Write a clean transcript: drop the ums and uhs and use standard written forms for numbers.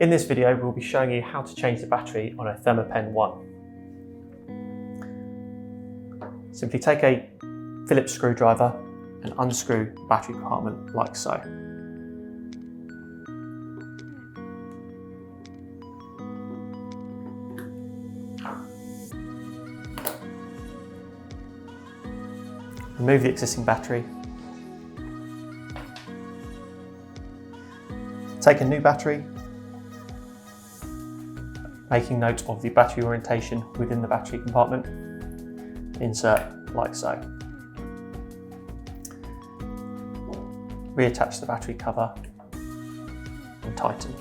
In this video, we'll be showing you how to change the battery on a Thermapen ONE. Simply take a Phillips screwdriver and unscrew the battery compartment like so. Remove the existing battery. Take a new battery, making note of the battery orientation within the battery compartment. Insert like so. Reattach the battery cover and tighten.